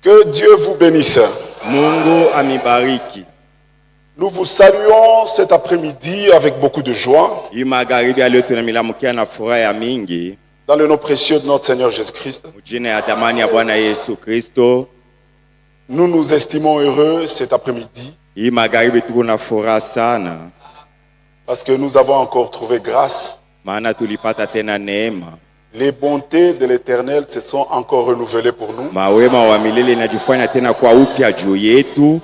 Que Dieu vous bénisse. Mungu amibariki. Nous vous saluons cet après-midi avec beaucoup de joie. Magharibi ya leo tunamilamukia na furaha ya mingi. Dans le nom précieux de notre Seigneur Jésus-Christ. Mjina ya damani ya Bwana Yesu Kristo. Nous nous estimons heureux cet après-midi. Magharibi tuko na furaha sana. Parce que nous avons encore trouvé grâce. Maana tulipata tena neema. Les bontés de l'Éternel se sont encore renouvelées pour nous. Mawema wa milele inajifanya tena kwa upya juu yetu.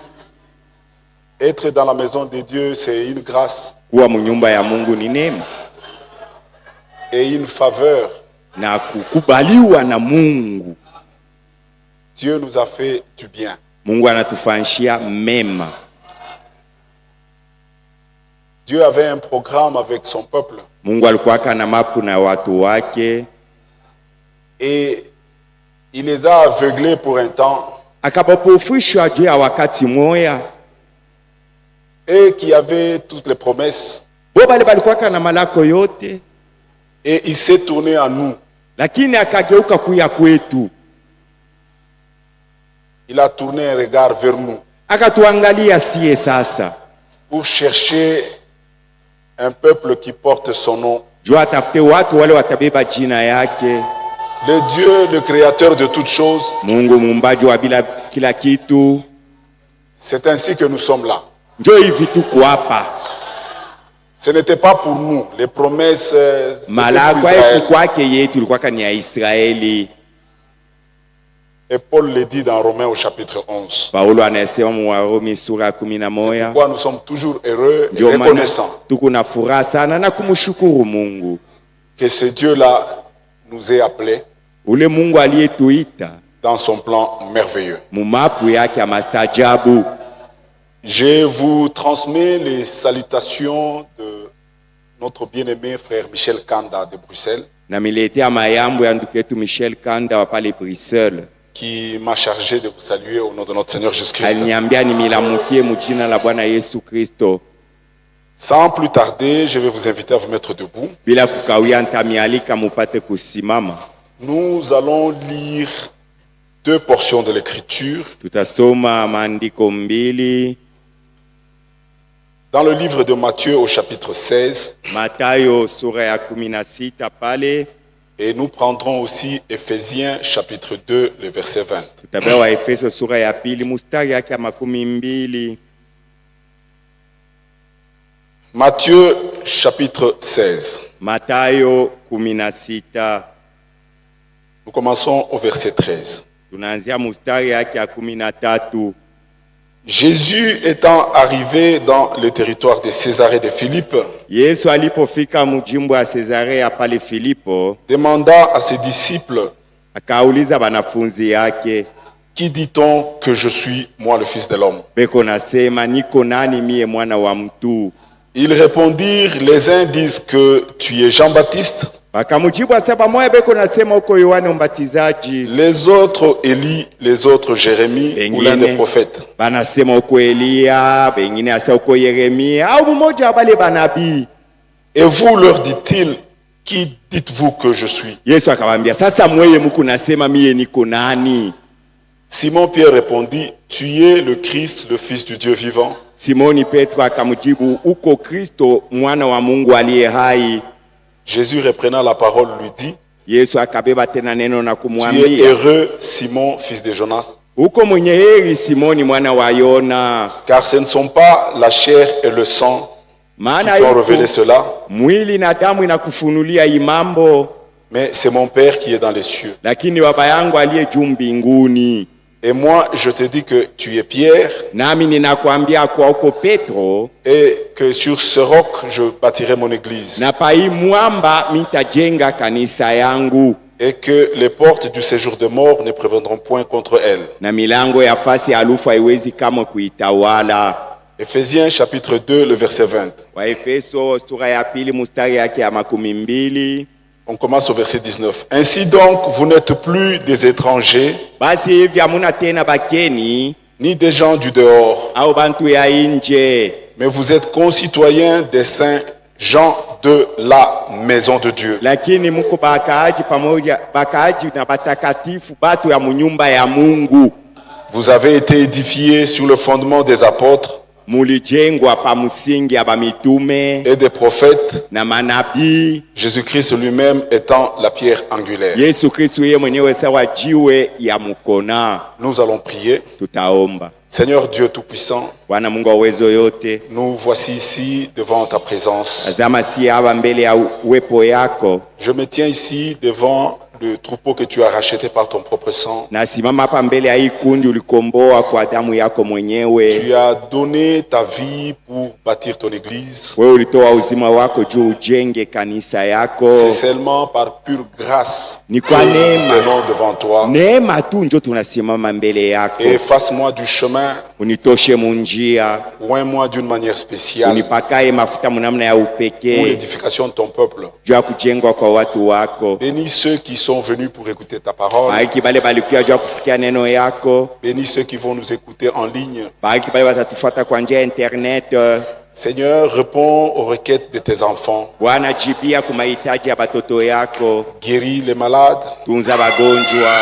Être dans la maison de Dieu, c'est une grâce. Kuwa munyumba ya Mungu ni neema. Et une faveur. Na kukubaliwa na Mungu. Dieu nous a fait du bien. Mungu anatufanyishia mema. Dieu avait un programme avec son peuple. Mungu alikuwa na mapu na watu wake. Et il les a aveuglés pour un temps. Akabapofishwa juu ya wakati moya. Et qui avaient toutes les promesses. Bobale balikuwa na malako yote. Et il s'est tourné à nous. Lakini akageuka kuya kwetu. Il a tourné un regard vers nous. Akatuangalia sie sasa. Pour chercher un peuple qui porte son nom. Jua tafute watu wale watabeba jina yake. Le Dieu, le créateur de toutes choses. Mungu muumbaji wa bila kila kitu. C'est ainsi que nous sommes là. Ndio hivi tuko hapa. Ce n'était pas pour nous. Les promesses malako yetu kwake yetu ilikuwa ni ya Israeli. Et Paul le dit dans Romains au chapitre 11. Paulo anasema mu Warumi sura 11. C'est pourquoi nous sommes toujours heureux et reconnaissants. Tuko na furaha sana na kumshukuru Mungu. Que ce Dieu-là nous ait appelés. Ule Mungu aliyetuita dans son plan merveilleux. Mu mapu yake ya mastajabu. Je vous transmets les salutations de notre bien-aimé frère Michel Kanda de Bruxelles. Na miletea mayambo ya ndugu yetu Michel Kanda wa pale Bruxelles. Qui m'a chargé de vous saluer au nom de notre Seigneur Jésus-Christ. Aliniambia nimilamukie mjina la Bwana Yesu Kristo. Sans plus tarder, je vais vous inviter à vous mettre debout. Bila kukawia ntamialika mupate kusimama. Nous allons lire deux portions de l'écriture. Tutasoma maandiko mbili. Dans le livre de Matthieu au chapitre 16. Mathayo sura ya 16 pale. Et nous prendrons aussi Éphésiens chapitre 2 le verset 20. Tutabewa Efeso sura ya pili mustari yake ya 12. Matthieu chapitre 16. Mathayo 16. Nous commençons au verset 13. Tunaanzia mustari yake ya 13. Jésus étant arrivé dans le territoire de Césarée de Philippe, Yesu alipofika mjimbo wa Césarée pale Filipo, demanda à ses disciples, akauliza banafunzi yake, qui dit-on que je suis, moi le fils de l'homme? Beko nasema niko nani mie mwana wa mtu? Ils répondirent, les uns disent que tu es Jean-Baptiste, bakamujibu asema moya beko nasema uko Yohane Mbatizaji, les autres Élie, les autres Jérémie ou l'un des prophètes. Banasema uko Elia, bengine asa uko Yeremia au mmoja wa bale banabii. Et vous, leur dit-il, qui dites-vous que je suis? Yesu akamwambia sasa mweye mko nasema mie niko nani? Simon Pierre répondit, tu es le Christ, le fils du Dieu vivant. Simoni Petro akamjibu uko Kristo mwana wa Mungu aliye hai. Jésus reprenant la parole lui dit, Yesu akabeba tena neno na tu es kumwambia, heureux Simon fils de Jonas, uko mwenye heri Simoni mwana wa Yona, car ce ne sont pas la chair et le sang qui t'ont révélé cela, mwili na damu inakufunulia imambo, mais c'est mon Père qui est dans les cieux. lakini baba yangu aliye juu mbinguni. Et moi, je te dis que tu es Pierre, Nami ninakwambia kwa uko Petro, et que sur ce roc, je bâtirai mon église, na pai mwamba mitajenga kanisa yangu, et que les portes du séjour de mort ne prévaudront point contre elle. na milango ya fasi ya alufa haiwezi kama kuitawala. Éphésiens chapitre 2, le verset 20. Wa Efeso sura ya pili mustari yake ya 12. On commence au verset 19. Ainsi donc, vous n'êtes plus des étrangers, Basi hivi hamuna tena bakeni ni des gens du dehors, au bantu ya nje, mais vous êtes concitoyens des saints gens de la maison de Dieu. lakini muko bakaaji pamoja, bakaaji na batakatifu, batu ya munyumba ya Mungu. Vous avez été édifiés sur le fondement des apôtres mulijengwa pa msingi ya bamitume et des prophètes, na manabii, Jésus-Christ lui-même étant la pierre angulaire. Yesu Kristo yeye mwenyewe sawa jiwe ya mkona. Nous allons prier. Tutaomba. Seigneur Dieu Tout-Puissant, Bwana Mungu wa uwezo yote, nous voici ici devant ta présence. tazama si hapa mbele ya uwepo yako. Je me tiens ici devant le troupeau que tu as racheté par ton propre sang. Nasimama hapa mbele ya hii kundi ulikomboa kwa damu yako mwenyewe. Tu as donné ta vie pour bâtir ton église. Wewe ulitoa uzima wako juu ujenge kanisa yako. C'est seulement par pure grâce Ni kwa que nous neema. tenons devant toi. Neema tu ndio tunasimama mbele yako. Et efface-moi du chemin, Unitoshe munjia, oins-moi d'une manière spéciale unipakae mafuta mnamna ya pour upekee l'édification de ton peuple. juu ya kujengwa kwa watu wako. Bénis ceux qui sont venus pour écouter ta parole. Bariki bale balikuja juu ya kusikia neno yako. Bénis ceux qui vont nous écouter en ligne. Bariki bale watatufuata kwa njia ya internet. Seigneur, réponds aux requêtes de tes enfants. Bwana, jibia kwa mahitaji ya batoto yako. Guéris les malades. Tunza wagonjwa.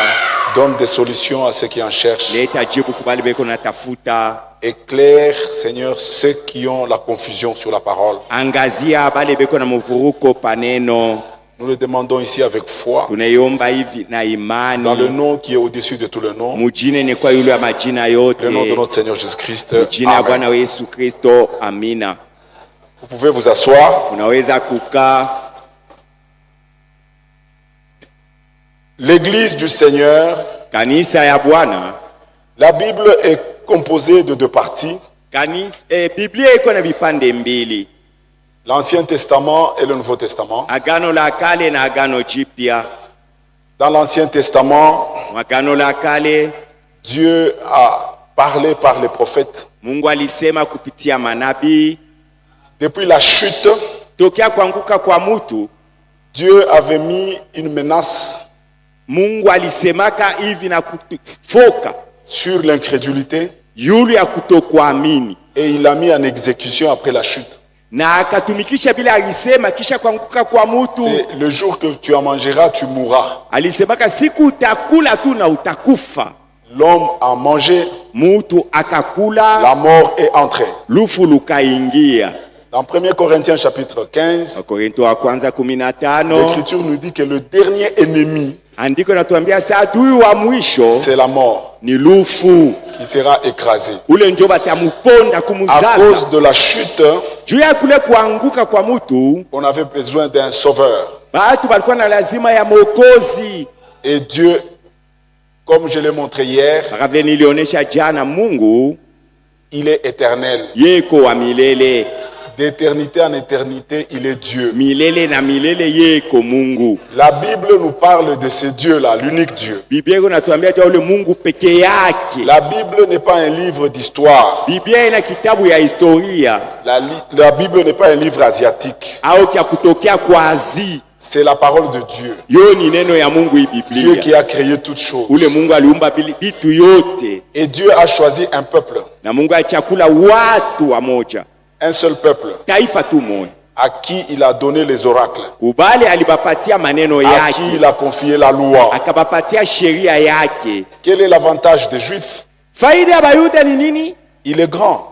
Donne des solutions à ceux qui en cherchent. Leta jibu kwa bale beko natafuta. Éclaire, Seigneur, ceux qui ont la confusion sur la parole. Angazia bale beko na mvuruko paneno. Nous le demandons ici avec foi, Tunaiomba hivi na imani. dans le nom qui est au-dessus de tout le nom, Mujine ni kwa yule ya majina yote. le nom de notre Seigneur Jésus-Christ. Jina ya Amen. Bwana Yesu Kristo. Amina. Vous pouvez vous asseoir. Unaweza kukaa. L'église du Seigneur, Kanisa ya Bwana. la Bible est composée de deux parties, Biblia iko na vipande mbili. l'Ancien Testament et le Nouveau Testament. Agano la kale na agano jipya. Dans l'Ancien Testament, Agano la kale Dieu a parlé par les prophètes. Mungu alisema kupitia manabii. Depuis la chute, Tokea kuanguka kwa mtu, Dieu avait mis une menace Mungu alisemaka hivi na kufoka sur l'incrédulité yule ya kutokuamini, et il l'a mis en exécution après la chute. na akatumikisha bila alisema kisha kuanguka kwa mtu. C'est le jour que tu en mangeras, tu mourras. Alisemaka siku utakula tu na utakufa. L'homme a mangé, Mtu akakula, la mort est entrée. lufu lukaingia. Dans 1 Corinthiens chapitre 15, Wakorintho wa kwanza 15, l'Écriture nous dit que le dernier ennemi, andiko natuambia saa adui wa mwisho c'est la mort ni lufu. qui sera écrasée. Ule ndio batamuponda À kumuzaza. cause de la chute, Juu ya kule kuanguka kwa mtu, on avait besoin d'un sauveur. batu balikuwa na lazima ya mwokozi. Et Dieu, comme je l'ai montré hier, Akavile nilionyesha jana, Mungu il est éternel. yeko wa milele. D'éternité en éternité, il est Dieu. Milele na milele yeko Mungu. La Bible nous parle de ce Dieu-là, l'unique Dieu. Biblia iko natuambia juu ya ule Mungu peke yake. La Bible n'est pas un livre d'histoire. Biblia ina kitabu ya historia La Bible n'est pas un livre asiatique. au kia kutokea kwa Azi. C'est la parole de Dieu. Yo ni neno ya Mungu hii Dieu Biblia. qui a créé toutes choses. Ule Mungu aliumba vitu yote, Et Dieu a choisi un peuple, na Mungu alichakula watu wa moja, un seul peuple, taifa tu moja. à qui il a donné les oracles, Kubali alibapatia maneno à qui yake, il a confié la loi. akabapatia sheria yake. Quel est l'avantage des Juifs? Faida ya Bayuda ni nini? Il est grand,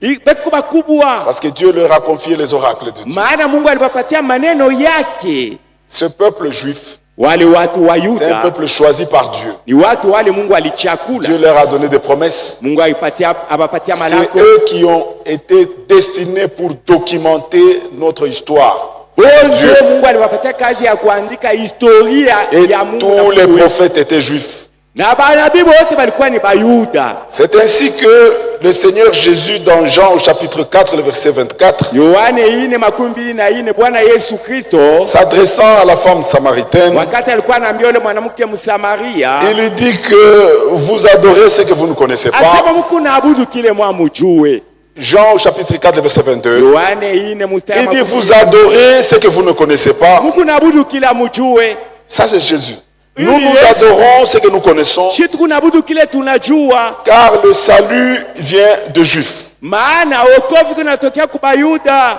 Beko bakubwa. parce que Dieu leur a confié les oracles de Dieu. Maana Mungu alibapatia maneno yake. Ce peuple juif, Wale watu wa c'est un Yuda peuple choisi par Dieu. ni watu wale Mungu alichakula. Dieu leur a donné des promesses. Mungu abapatia C'est malako. eux qui ont été destinés pour documenter notre histoire. Bonjo Mungu aliwapatia kazi ya kuandika historia Et ya Mungu. tous les prophètes étaient juifs. Na banabii wote balikuwa ni Bayuda. C'est ainsi que le Seigneur Jésus, dans Jean au chapitre 4, le verset 24, Yohane 4:24, Bwana Yesu Kristo s'adressant à la femme samaritaine, wakati alikuwa anaambia yule mwanamke Msamaria, il lui dit que vous adorez ce que vous ne connaissez asema pas. mko naabudu kile mwamujue. Jean au chapitre 4, le verset 22, Yohane 4:24, il dit vous adorez ce que vous ne connaissez pas. mko naabudu kile amujue. Ça c'est Jésus. Oui, Nous nous yes. adorons ce que nous connaissons, Shi tukunaabudu kile tunajua. car le salut vient de Juifs. Maana wokovu kunatokea kwa Bayuda.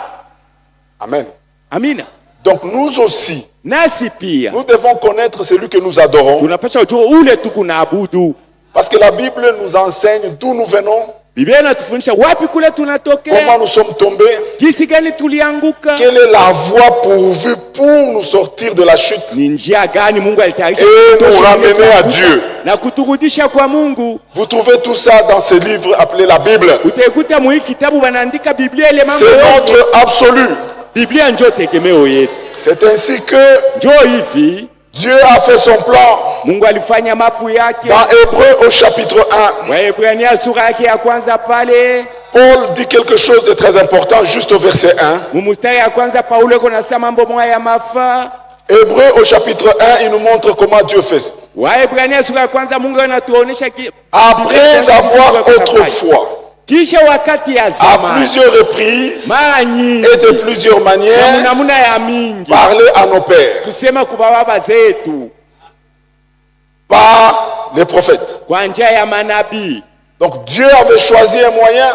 Amen. Amina. Donc nous aussi, Nasi pia nous devons connaître celui que nous adorons, tunapaswa kujua ule tukunaabudu. Parce que la Bible nous enseigne d'où nous venons, Biblia inatufundisha wapi kule comment tunatokea, nous sommes tombés, jinsi gani tulianguka, quelle est la voie pourvue pour nous sortir de la chute ni njia gani Mungu alitayarisha et nous kutosha ramener kule à kuanguka Dieu. na kuturudisha kwa Mungu. Vous trouvez tout ça dans ce livre appelé la Bible. Utaikuta mu hiki kitabu wanaandika Biblia ile mambo C'est yote. notre absolu. Biblia ndio tegemeo yetu. C'est ainsi que Ndio hivi Dieu a fait son plan. Mungu alifanya mapu yake. Dans Hébreux au chapitre 1, Waebrania sura yake ya kwanza pale, Paul dit quelque chose de très important juste au verset 1. mumustari ya kwanza Paulo kunasema mambo moja ya mafaa. Hébreux au chapitre 1, il nous montre comment Dieu fait. Waebrania sura ya kwanza Mungu anatuonesha Après avoir autrefois, kisha wakati ya à zamani plusieurs reprises mara nyingi et de plusieurs manières, namuna ya mingi parlé à nos pères kusema kwa baba zetu par les prophètes. kwa njia ya manabii. Donc Dieu avait choisi un moyen,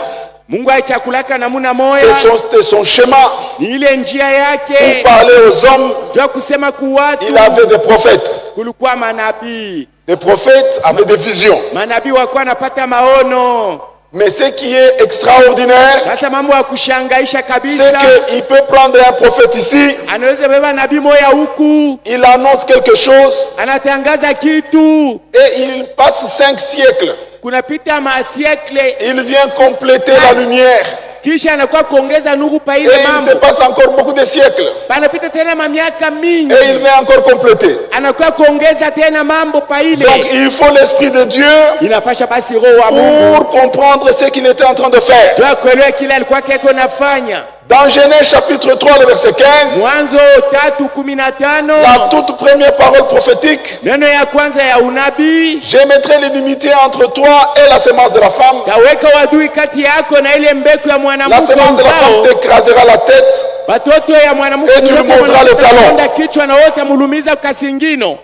Mungu alichakulaka namuna moya, c'était son schéma ni ile njia pour yake parler aux hommes. ndio kusema kuwatu. Il avait des prophètes. Kulikuwa manabii, Les prophètes avaient des visions. manabii wakuwa napata maono. Mais ce qui est extraordinaire, Sasa mambo ya kushangaisha c'est kabisa, qu'il peut prendre un prophète ici, anaweza beba nabii moya huku il annonce quelque chose anatangaza kitu, et il passe 5 siècles. kunapita masiekle, Il vient compléter la lumière. kisha anakuwa kuongeza nuru pa Et ile il se mambo, passe encore beaucoup de siècles. panapita tena mamiaka mingi, Et il vient encore compléter. anakuwa kuongeza tena mambo pa ile. Donc il faut l'Esprit de Dieu Inapasha basi roho wa Mungu pour comprendre ce qu'il était en train de faire. ndio kuelewa kile alikuwa keko nafanya. Dans Genèse chapitre 3, le verset 15, Mwanzo 3:15, la toute première parole prophétique, neno ya kwanza ya unabii, je mettrai l'inimitié entre toi et la semence de la femme. taweka wadui kati yako na ile mbegu ya La mwanamke semence de la femme uzao, t'écrasera la tête watoto ya mwanamke Et tu lui montreras le talon. kichwa na wote mulumiza kasingino.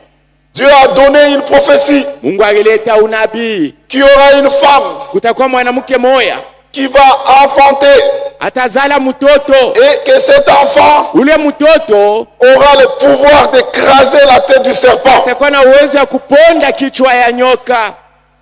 Dieu a donné une prophétie Mungu alileta unabii, qu'il y aura une femme kutakuwa mwanamke moya qui va enfanter atazala mtoto, et que cet enfant ule mtoto aura le pouvoir d'écraser la tête du serpent. atakuwa na uwezo wa kuponda kichwa ya nyoka.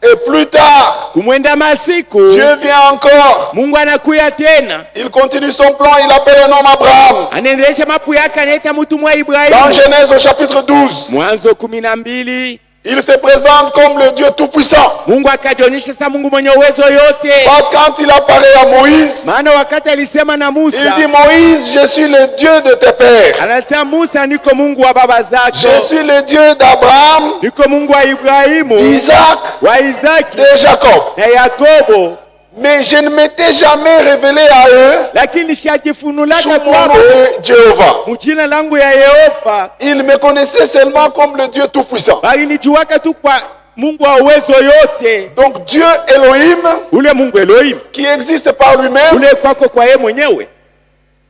Et plus tard, Kumwenda masiku Dieu vient encore. Mungu anakuya tena, Il continue son plan, il appelle un homme Abraham. anaendelesha mapu yake, anaita mtu mwa Dans Ibrahimu. Genèse au chapitre 12, Mwanzo 12 il se présente comme le Dieu Tout-Puissant. Mungu akajionyesha sasa Mungu mwenye uwezo yote, Parce que quand il apparaît à Moïse, maana wakati alisema na il Musa, dit Moïse, je suis le Dieu de tes pères. anasema Musa, niko Mungu wa baba zako, Je suis le Dieu d'Abraham, niko Mungu wa Ibrahimu, d'Isaac, wa Isaki de Jacob. na Yakobo, Mais je ne m'étais jamais révélé à eux lakini sous shajifunulaka mon nom kwabo de Jéhovah. mujina langu ya Yehova, Ils me connaissaient seulement comme le Dieu Tout-Puissant. bali nijuwaka tu kwa Mungu wa uwezo yote, Donc Dieu Elohim, ule Mungu Elohim qui existe par lui-même, ule kwako kwa yeye mwenyewe,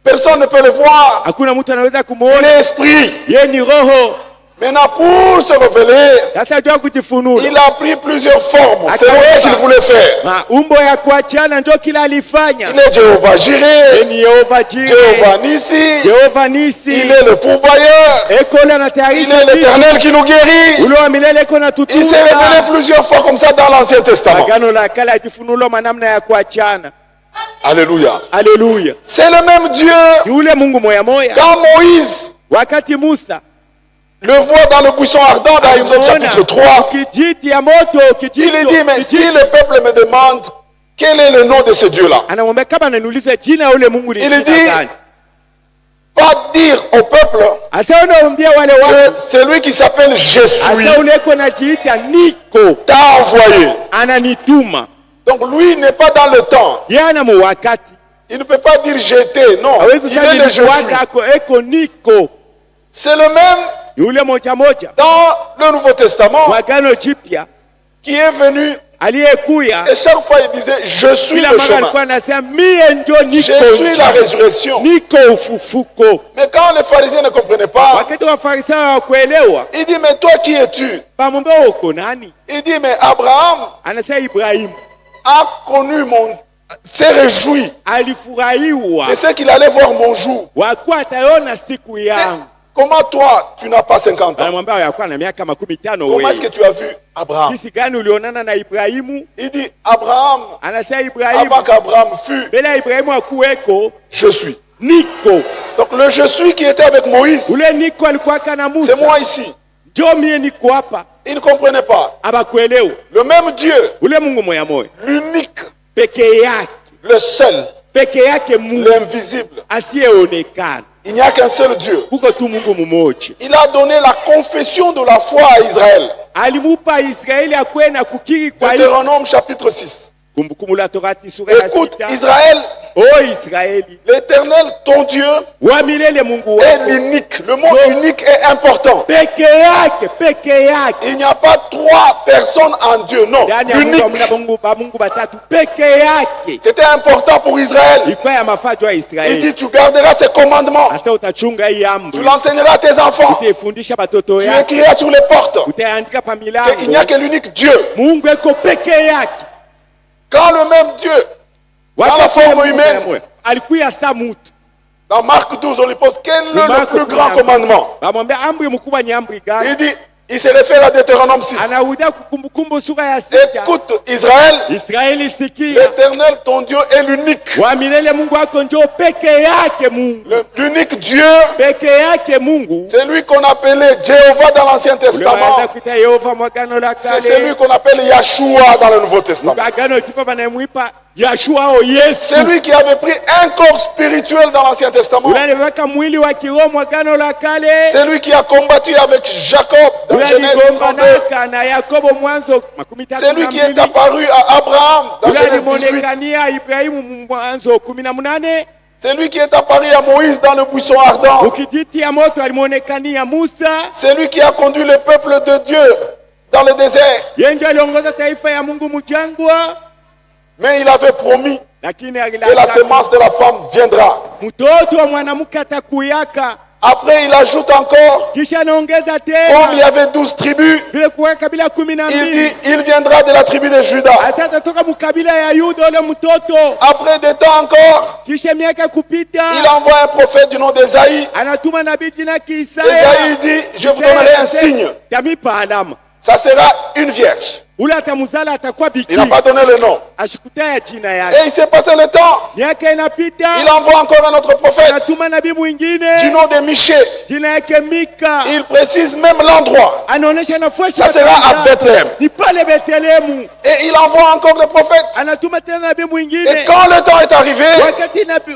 personne ne peut le voir. hakuna mtu anaweza Il kumuona. est esprit. Yeye ni roho. Maintenant, pour se révéler, Sasa jua kujifunula, il a pris plusieurs formes. C'est vrai qu'il voulait faire. maumbo ya kuachana ndio kila alifanya. Il est Jéhovah Yeye Jireh, ni Yehova Jire, Jéhovah Nissi, Yehova Nisi, il est le pourvoyeur, eko ule il anatayarisha est kitu, l'Éternel qui nous guérit. ule wa milele eko Il s'est natutunza. révélé plusieurs fois comme ça dans l'Ancien Testament. Agano la kale ajifunula manamna ya kuachana. Alléluia. Haleluya, C'est le même Dieu. ni ule Mungu moya moya. Quand Moïse Wakati Musa le voit dans le buisson ardent dans Exode chapitre 3, kijiti ya moto, il kijito, lui dit, mais si kijiti. le peuple me demande quel est le nom de ce Dieu-là, Anamwambia kama ananiuliza jina ya ule Mungu ni il jina dit, gani? va dire au peuple Asa unaambia wale watu, que celui qui s'appelle Je suis asa ule eko najiita niko, t'a envoyé. ananituma. Donc lui n'est pas dans le temps. Yeye ana muwakati, Il ne peut pas dire j'étais, non. hawezi Il sasa est le je suis. nilikuwaka ako eko niko. C'est le même Ni ule moja moja dans le Nouveau Testament wa Agano Jipya qui est venu aliyekuya, et chaque fois il disait je suis kila le mara chemin, alikuwa anasema mie ndio niko je suis la njia, résurrection. niko ufufuko. Mais quand les pharisiens ne comprenaient pas, Wakati wa Farisayo hawakuelewa, il dit mais toi qui es-tu? pamwambia uko nani? Il dit mais Abraham Anasema Ibrahimu a connu s'est réjoui alifurahiwa de ce qu'il allait voir mon jour. wakuwa ataona siku Mais yangu. Comment toi, tu n'as pas 50 ans? Anamwambia yakuwa na miaka 15 Comment est-ce que wewe. tu as vu Abraham? Jinsi gani ulionana na Ibrahimu? Il dit, Abraham, Anasema Ibrahimu, avant qu'Abraham fût, bila Ibrahimu akuweko, je suis. niko. Donc le je suis qui était avec Moïse, Ule niko alikuwa na Musa. c'est moi ici. Ndio mie niko hapa. Il ne comprenait pas. Abakuelewa. Le même Dieu, Ule Mungu moya moya. l'unique, Peke yake. le seul, Peke yake Mungu l'invisible. asiyeonekana. Il n'y a qu'un seul Dieu. Kuko tu Mungu mmoja. Il a donné la confession de la foi à Israël. Alimupa Israeli akwe na kukiri kwa hiyo. Deutéronome chapitre 6. Kumbukumbu la Torati sura ya Écoute 6. Israël, O Israeli, l'Éternel, ton Dieu, wa milele Mungu est wako. l'unique. Le mot unique est important. Peke yake. Il n'y a pas trois personnes en Dieu, non. Ndani ya Mungu Unique. hamna Mungu batatu. Peke yake. C'était important pour Israël. Ilikuwa ya mafajo ya Il Israeli. dit, tu garderas ses commandements. Hasa utachunga hii Tu amri. l'enseigneras à tes enfants. Utaifundisha batoto Tu yako. écriras sur les portes. Utaandika pa Il n'y a milango. que l'unique Dieu. Mungu eko peke yake. Quand le même Dieu, dans la forme humaine, alikuya sa mutu. dans Marc 12, on lui pose quel est le plus grand commandement. Bamwambia amri mkubwa ni amri gani? Il dit, il se réfère à Deutéronome 6. Anarudia kukumbukumbu sura ya 6. Écoute Israël, Israeli sikia. l'Éternel ton Dieu est l'unique. Wa milele Mungu wako ndio peke yake Mungu. L'unique Dieu, Peke yake Mungu. c'est lui qu'on appelait Jéhovah dans l'Ancien Testament. Uliwaza kuita Yehova mwagano la C'est kale. celui qu'on appelle Yahshua dans le Nouveau Testament. Mwagano tipo banamwipa Yashua o Yesu. C'est lui qui avait pris un corps spirituel dans l'Ancien Testament. Unaliweka mwili wa kiroho mwagano la kale. C'est lui qui a combattu avec Jacob dans Genèse 32. Unaligombanaka na Yakobo mwanzo 13. C'est lui qui est apparu à Abraham dans Genèse 18. Unalimonekania Ibrahimu mwanzo 18. C'est lui qui est apparu à Moïse dans le buisson ardent. Ukijiti ya moto alimonekania Musa. C'est lui qui a conduit le peuple de Dieu dans le désert. Yeye ndiye aliongoza taifa ya Mungu mjangwa. Mais il avait promis Lakini que la semence de la femme viendra. mtoto wa mwanamke atakuyaka. Après, il ajoute encore, Kisha anaongeza comme il y tena avait 12 tribus, vile kuwa kabila 12. il dit, il viendra de la tribu de Juda. Asa atatoka mkabila ya Yuda ule mtoto. Après des temps encore, Kisha miaka kupita il envoie un prophète du nom d'Ésaïe. anatuma nabii jina Isaya. Ésaïe dit, je vous donnerai un signe. Tamipa alama. Ça sera une vierge. Ule atamuzala atakuwa Il bikira. n'a pas donné le nom. Ashikutaya jina yake. Et il s'est passé le temps. Miaka inapita. Il envoie encore un autre prophète Anatuma nabii du mwingine nom de Miché. jina yake Mika. Il précise même l'endroit. Anaonesha nafasi. Ça sera à Bethléem. Ni pale Bethlehemu. Et il envoie encore des prophètes. Anatuma tena nabii mwingine. Et quand le temps est arrivé,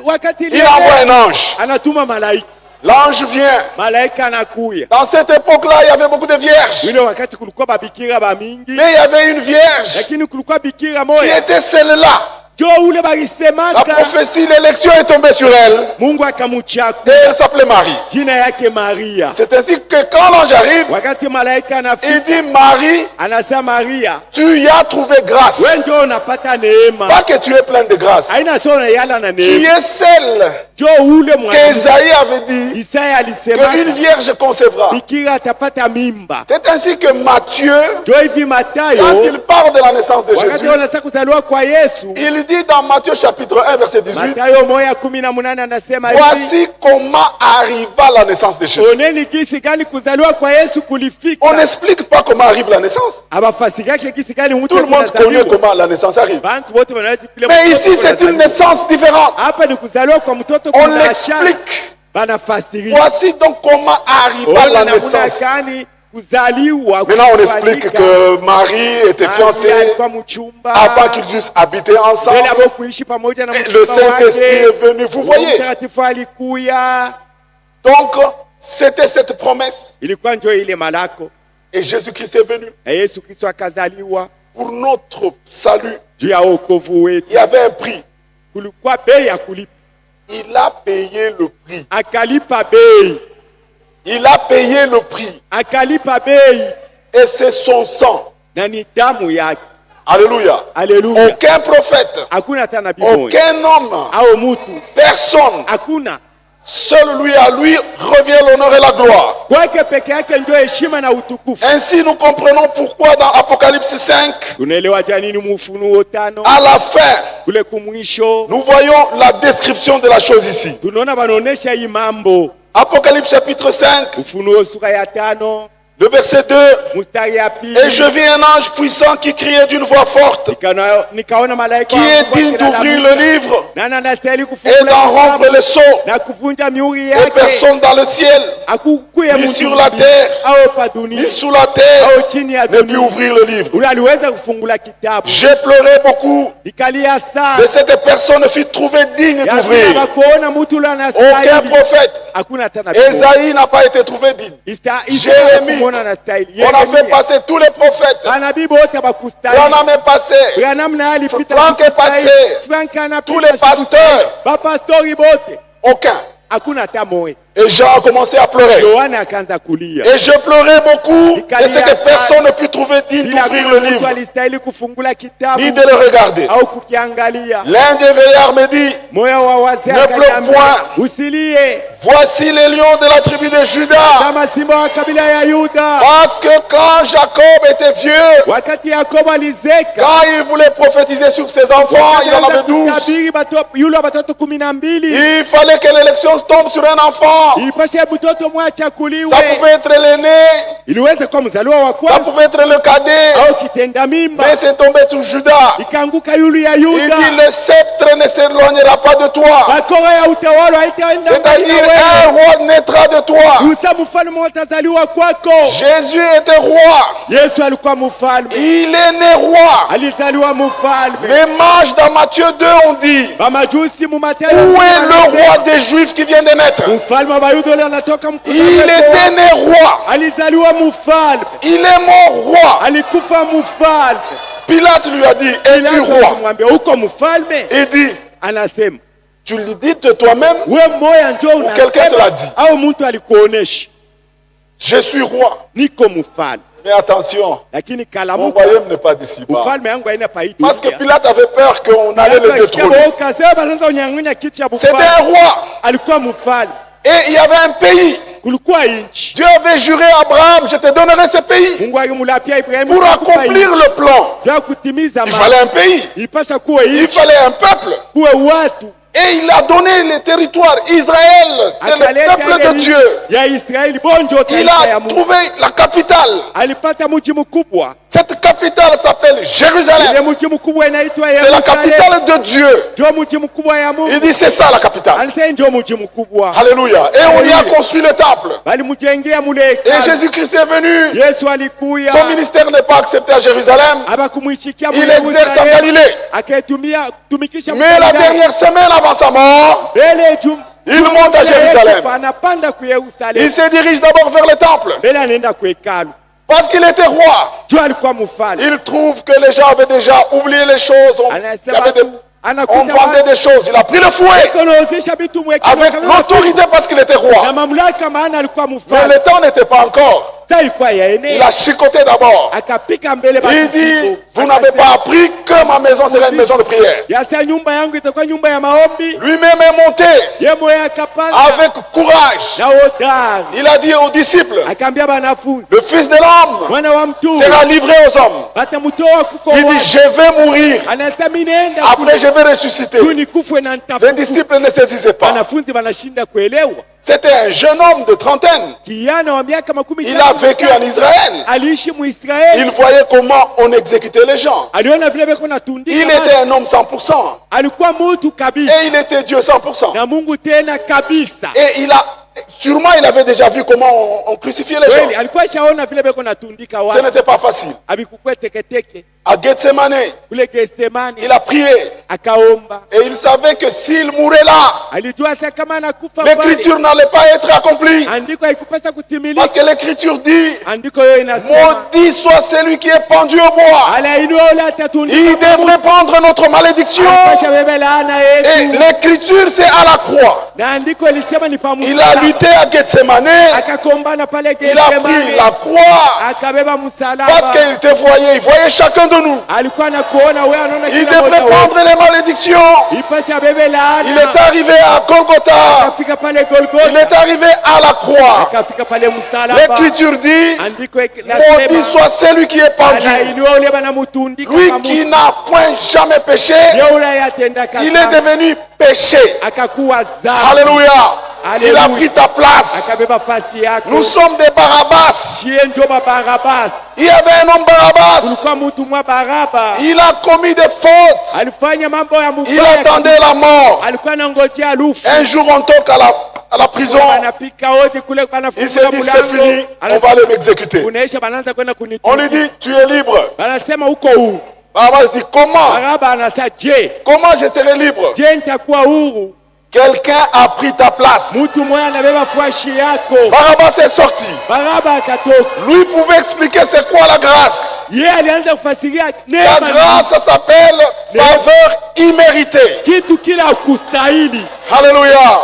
Wakati il envoie un ange. anatuma malaika. L'ange vient. Malaika anakuya. Dans cette époque-là, il y avait beaucoup de vierges. Ile wakati kulikuwa babikira ba mingi. Mais il y avait une vierge Lakini kulikuwa bikira qui moja. était celle-là. Jo ule La balisemaka. prophétie, l'élection est tombée sur elle. Mungu akamuchaku. Et elle s'appelait Marie. Jina yake Maria. C'est ainsi que quand l'ange arrive, Wakati malaika anafika il dit, Marie, anasema Maria, tu y as trouvé grâce. wewe ndio unapata neema. Pas que tu es pleine de grâce. Haina sona yala na Tu neema. es celle Jo ule mwana. qu'Ésaïe avait dit Isaya qu'une alisema vierge concevra. bikira atapata mimba. C'est ainsi que Matthieu, Jo hivi quand Matayo il parle de la naissance de wakati Jésus, wanataka kuzaliwa kwa Yesu, il dit dans Matthieu chapitre 1 verset 18, Matayo 1:18 anasema hivi, voici comment arriva la naissance de Jésus. oneni gisi gani kuzaliwa kwa Yesu On kulifika. n'explique pas comment arrive la naissance. Abafasirake gisi gani mtu Tout le monde connaît comment la naissance arrive. Bantu wote wanajua vile Mais mtoto ici, c'est une anazaliwa. naissance différente. Hapa ni kuzaliwa kwa mtoto On kuna l'explique. banafasiria. Voici donc comment arriva Ona la namuna naissance. gani kuzaliwa. Maintenant, on explique que Marie était fiancée alikuwa mchumba. avant qu'ils eussent habité ensemble. Bila hapo kuishi pamoja na Et le mchumba Saint-Esprit est wake. venu. Vous voyez? Mtakatifu alikuya. Donc, c'était cette promesse. Ilikuwa ndio ile malako. Et Jésus-Christ est venu Na Yesu Kristo akazaliwa pour notre salut. juu ya wokovu wetu. Il y avait un prix. Kulikuwa bei ya kulipa. Il a payé le prix. Akalipa bei. Il a payé le prix. Akalipa bei. Et c'est son sang. Na ni damu yake. Alléluia. Haleluya. Aucun prophète, Hakuna hata nabii mmoja aucun homme, au mtu. personne, Hakuna. seul lui, à lui revient l'honneur et la gloire. Kwake peke yake ndio heshima na utukufu. Ainsi, nous comprenons pourquoi dans Apocalypse 5, Tunaelewa jana nini Ufunuo 5 à la fin, kule kumwisho nous voyons la description de la chose ici. tunaona wanaonesha hii mambo. Apocalypse chapitre 5, Ufunuo sura ya 5 le verset 2. mstari ya pili. Et je vis un ange puissant qui criait d'une voix forte, Nikaona malaika qui est digne d'ouvrir le livre nani anastahili et kufungula d'en rompre kitabu les sceaux. na kuvunja mihuri Et yake. personne dans le ciel, Hakukuye ni mtu sur la terre, au pa dunia ni sous la terre, au chini ya ne put dunia ouvrir le livre. ule aliweza kufungula kitabu. J'ai pleuré beaucoup Nikalia de sana ce que personne ne fut trouvé digne d'ouvrir. kuona mtu ule Aucun anastahili. prophète. Hakuna hata nabii. Esaïe n'a pas été trouvé digne. Jérémie, Kumwona anastahili. on a fait passer tous les prophètes. Manabii wote On bakustahili. a même passé Branham naye alipita Frank est kustahili. passé. Frank anapita tous les pasteurs. bapastori bote. Aucun. Hakuna hata moja. Et Jean a commencé à pleurer. Yohana akaanza kulia. Et je pleurais beaucoup de ce que personne ne put trouver digne Bila d'ouvrir kuna le mtu livre, alistahili kufungula kitabu ni de le regarder. au kukiangalia. L'un des veillards me dit, Moyo wa wazee Ne pleure akaniambia, point. usilie voici les lions de la tribu de Judas. kama simba wa kabila ya Yuda. Parce que quand Jacob était vieux, Wakati Yakobo alizeka, quand il voulait prophétiser sur ses enfants, il en avait 12. kutabiri yule watoto 12. Il fallait que l'élection tombe sur un enfant. Ilipasha mtoto mmoja achakuliwe. Ça pouvait être l'aîné, Iliweza kuwa mzaliwa wa ça kwanza pouvait être le cadet, au kitenda mimba. mais c'est tombé sur Judas. Ikaanguka yule ya Il Yuda. dit, le sceptre ne s'éloignera pas de toi. Bakora ya utawala haitaenda mbali C'est-à-dire, na wewe. un roi naîtra de toi. Musa mfalme watazaliwa kwako. Jésus était roi. Yesu alikuwa mfalme. Il est né roi. Alizaliwa mfalme. Les mages dans Matthieu 2 ont dit, Bamajusi mu Mathayo. où est le roi des Juifs qui vient de naître? Mfalme wa Yuda yule anatoka mkutano. Il était né roi. Alizaliwa mfalme. Il est mort roi. Alikufa mfalme. Pilate lui a dit, es-tu roi? Akamwambia uko mfalme? Il dit, Anasema tu le dis de toi-même, wewe moya njoo quelqu'un te l'a dit. au mtu alikuonesha je suis roi. niko mfalme. Mais attention, Lakini mon kalamuka royaume n'est pas d'ici-bas. ufalme yangu haina paidi. Parce que Pilate avait peur qu'on allait le détrôner. C'était un roi. Alikuwa mfalme. Et il y avait un pays. Kulikuwa inchi. Dieu avait juré à Abraham, je te donnerai ce pays. Mungu alimulapia Ibrahimu Pour accomplir le plan, ya kutimiza il fallait un pays. Ipasha kuwe Il inchi, fallait un peuple. kuwe watu. Et il a donné les territoires. Israël, c'est le peuple de Dieu. Ya Israeli bonjo Il taifa ya a Mungu. trouvé la capitale. Alipata mji mkubwa. Cette capitale s'appelle Ile Jérusalem. mji mkubwa inaitwa C'est la Yerusalemu. capitale de Dieu. Ndio mji mkubwa ya Mungu. Il dit c'est ça la capitale. Anasema ndio mji mkubwa. Alléluia. Et on y a construit le temple. Bali mjengea mule Et hekalu. Jésus-Christ est venu. Yesu alikuya. Son ministère n'est pas accepté à Jérusalem. Abakumwichikia Il exerce en Galilée. Akaitumia tumikisha Mais la dernière semaine avant sa mort, Bele il monte à Jérusalem. anapanda ku Il Yerusalemu. se dirige d'abord vers le temple. Bele anaenda ku hekalu. Parce qu'il était roi. Juu alikuwa mfalme. Il trouve que les gens avaient déjà oublié les choses. On vendait des choses. Il a pris le fouet Anauzisha vitu mwekano avec kama l'autorité parce qu'il était na roi. mamlaka, maana alikuwa Mais mfalme. le temps n'était pas encore. Sasa ilikuwa Il yaenea. a chicoté d'abord. Akapika mbele Il dit, vous n'avez pas appris que ma maison serait une maison de prière. Yasa nyumba yangu itakuwa nyumba ya maombi. Lui-même est monté Yeye mwenyewe akapanda avec courage. na hodari. Il a dit aux disciples, Akaambia banafunzi, le Fils de l'homme mwana wa mtu sera livré aux hommes. batamtoa kuko Il dit, watu. je vais mourir. Anasema mimi naenda Après, je vais ressusciter. tu nikufe na Les nitafufuka. disciples ne saisissaient pas. Wanafunzi wanashinda kuelewa. C'était un jeune homme de trentaine. Kijana wa miaka 15. Il a vécu en Israël. Aliishi Muisraeli. Il voyait comment on exécutait les gens. Aliona vile beko natundika. Il était un homme 100%. Alikuwa mtu kabisa. Et il était Dieu 100%. Na Mungu tena kabisa. Et sûrement il avait déjà vu comment on crucifiait les gens. Kweli alikuwa shaona vile beko natundika Ce watu. n'était pas facile. Abikukwe teketeke. À Gethsemane, Kule Getsemani il a prié. akaomba. Et il savait que s'il mourait là, Alijua sasa kama anakufa l'écriture n'allait pas être accomplie. andiko haikupasa kutimilika. Parce que l'écriture dit, Andiko hiyo inasema maudit soit celui qui est pendu au bois. alainua ule atatundika. Il devrait prendre notre malédiction. Alipasha bebe laana Et yetu. l'écriture, c'est à la croix. Na andiko ilisema ni pamoja. Il a lutté à Gethsemane. Akakombana pale Il a pris Getsemani. la croix. Akabeba Parce msalaba. qu'il te voyait. Il voyait chacun de nous. Alikuwa anakuona wewe, anaona Il kila devrait mmoja wetu. prendre les malédictions. Ipasha bebe Il laana. est arrivé à Golgotha. Akafika pale Il Golgotha. est arrivé à la croix. Akafika pale msalaba. L'écriture dit, Andiko maudit inasema soit celui qui est pendu. alainua ule banamutundika Lui kama qui mtu. n'a point jamais péché, Yeye ule yatenda il est kazi. devenu péché. Akakuwa dhambi. Alléluia. Il a pris ta place. akabeba fasi yako. Nous sommes des Barabbas. Shie ndio Barabas. Il y avait un homme Barabbas. Kulikuwa mtu mwa Baraba. Il a commis des fautes. Alifanya mambo ya Il mubaya. attendait la mort. Alikuwa anangojea lufu. Un jour, on toque à la prison. Banapika wote kule Il banafunga s'est dit, c'est fini, on va aller m'exécuter. Unaisha banaanza kwenda On lui kunitupa. dit, tu es libre. Banasema uko huru. Barabbas dit, comment? Baraba anasema je, Comment je serai libre? je nitakuwa huru? Quelqu'un a pris ta place. Mtu mmoja anabeba fwashi yako. Barabbas est sorti. Baraba akatoka. Lui pouvait expliquer c'est quoi la grâce. Yeye alianza kufasiria La neema. grâce, ça s'appelle faveur imméritée. Kitu kila kustahili. Alléluia.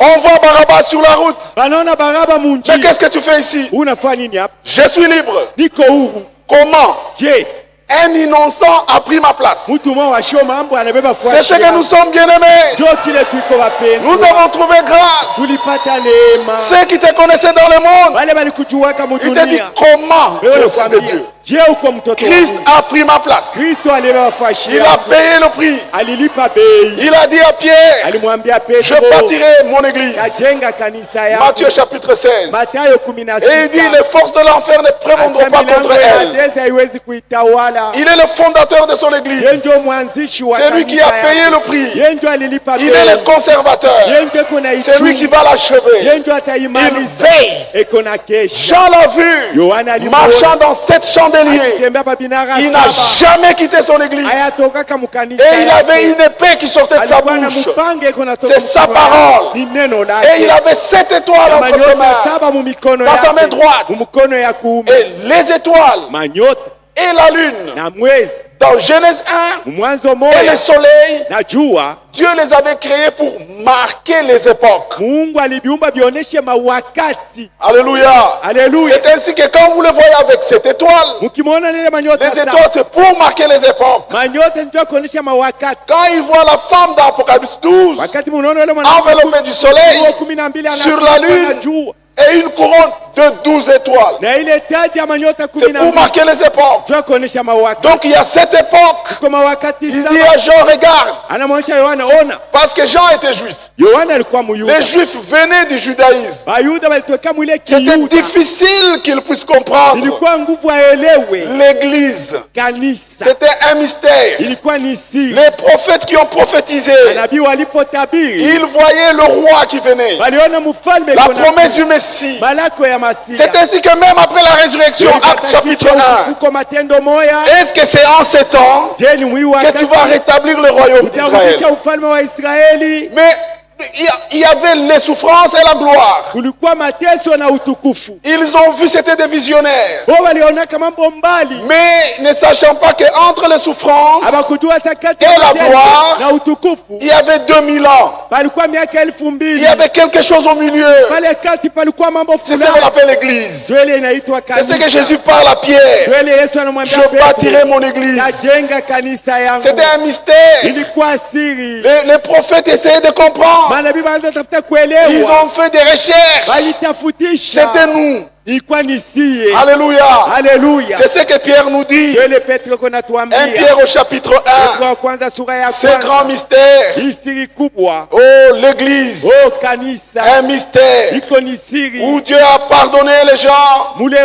On voit Barabbas sur la route. Banaona Baraba Mais munji. qu'est-ce que tu fais ici? Unafanya nini hapa? Je suis libre. Niko huru. Comment? Je, Un innocent a pris ma place. mtu mmoja wa show mambo anabeba C'est fwashi. ce que nous sommes bien-aimés. Ndio kile tuko wapendwa. Nous avons trouvé grâce. Tulipata neema. Ceux qui te connaissaient dans le monde, Wale walikujuaka ils te disent mudunia. comment, Wewe le Fils de unakwambia, Dieu. je uko mtoto wa Christ Mungu. a pris ma place. Kristo alibeba fwashi Il a yako. payé le prix. Alilipa bei. Il a dit à Pierre, Alimwambia je Petro, bâtirai mon église. kajenga kanisa yako. Matthieu chapitre 16. Mathayo 16. Et il dit, les forces de l'enfer ne prévaudront pas contre elle. Adesa haiwezi kuitawala. Il est le fondateur de son Yeye église. ndio mwanzishi wa C'est lui qui kanisa a payé yako. le prix. Yeye ndio alilipa Il est le bei. conservateur. Yeye ndio kuna C'est lui qui va l'achever. Yeye ndio Il ataimaliza. veille. Eko na kesha. Jean l'a vu Yohana alimuona marchant dans 7 chandeliers. akitembea pa binara Il n'a saba. jamais quitté son église. Hayatokaka mukanisa Et il yake. avait une épée qui sortait de sa Alikuwa na bouche. mupanga iko natoka C'est sa mkono yake. parole. Ni neno Et il lake. avait 7 étoiles entre ses Manyota mains. saba mu mikono Dans sa main yake. droite. Mu mkono ya kuume. Et les étoiles Manyota et la lune. na mwezi. Dans Genèse 1 Mu mwanzo et moja le soleil, na jua. Dieu les avait créés pour marquer les époques. Mungu aliviumba vioneshe mawakati. Alléluia. Haleluya. C'est ainsi que quand vous le voyez avec cette étoile, Mukimwona nile manyota les saba. étoiles c'est pour marquer les époques. Manyota ndio kuonesha mawakati. Quand il voit la femme d'Apocalypse 12 Wakati munaona yule enveloppée du soleil mwanamke 12 sur la lune jua et une couronne de 12 étoiles, na ile taji ya manyota c'est pour 12 marquer les époques. ndio kuonesha mawakati. Donc il y a cette époque. Kwa mawakati Il dit saba à Jean, regarde, anamwonyesha Yohana, ona. parce que Jean était juif. Yohana alikuwa Muyuda. Les juifs venaient du judaïsme. Bayuda walitoka mwile C'était Kiyuda. difficile qu'ils puissent comprendre Ilikuwa nguvu aelewe l'église. kanisa. C'était un mystère. Ilikuwa ni siri. Les prophètes qui ont prophétisé, Nabii walipotabiri ils voyaient le roi qui venait, waliona mfalme la yuko na promesse du Messie. malako ya Masia. C'est ainsi que même après la résurrection, Actes chapitre 1, Uko matendo moya. est-ce que c'est en ces temps Je ni mwi que tu vas rétablir le royaume d'Israël? utarudisha ufalme wa Israeli. Mais il y avait les souffrances et la gloire. Kulikuwa mateso na utukufu. Ils ont vu, c'était des visionnaires. Wao walionaka mambo mbali. Mais ne sachant pas qu'entre les souffrances, Abakujua sakati Et la mateso gloire. na utukufu. il y avait 2000 ans. Palikuwa miaka Il 2000. y avait quelque chose au milieu. Pale kati palikuwa mambo C'est ce qu'on fulani. appelle l'église. Twele inaitwa C'est ce que kanisa. Jésus parle à Pierre. Twele Yesu anamwambia Je Petro, bâtirai mon église. najenga kanisa yangu. C'était un mystère. Ilikuwa siri. Les prophètes essayaient de comprendre. Manabii wanaanza tafuta Ils kuelewa. ont fait des recherches. Walitafutisha. C'était nous. Ilikuwa ni sie. Alléluia. Haleluya. C'est ce que Pierre nous dit. Twele Petro kuna 1 tuambia. Pierre au chapitre 1. Kwa kwanza sura ya Ce kwanza. grand mystère. Hii siri kubwa. Oh, l'église. Oh kanisa. Un mystère. Iko ni siri. Où Dieu a pardonné les gens. Mule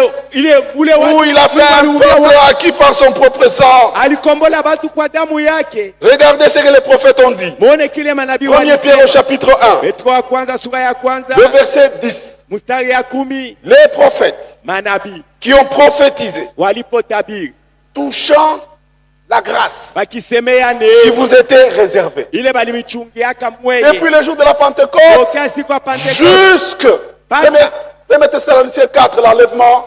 Où il a fait un peuple acquis par son propre sang. alikombola watu kwa damu yake. Regardez ce que les prophètes ont dit. Muone kile manabii 1 Pierre au walisema. chapitre 1. Petro wa kwanza sura ya kwanza Le verset 10. mstari ya 10. Les prophètes Manabii qui ont prophétisé walipotabiri touchant la grâce wakisemea qui neema vous était réservée. ile balimichungiaka mweye Depuis le jour de la Pentecôte tokea siku ya Pentekoste jusque 1 Thessaloniciens 4, l'enlèvement.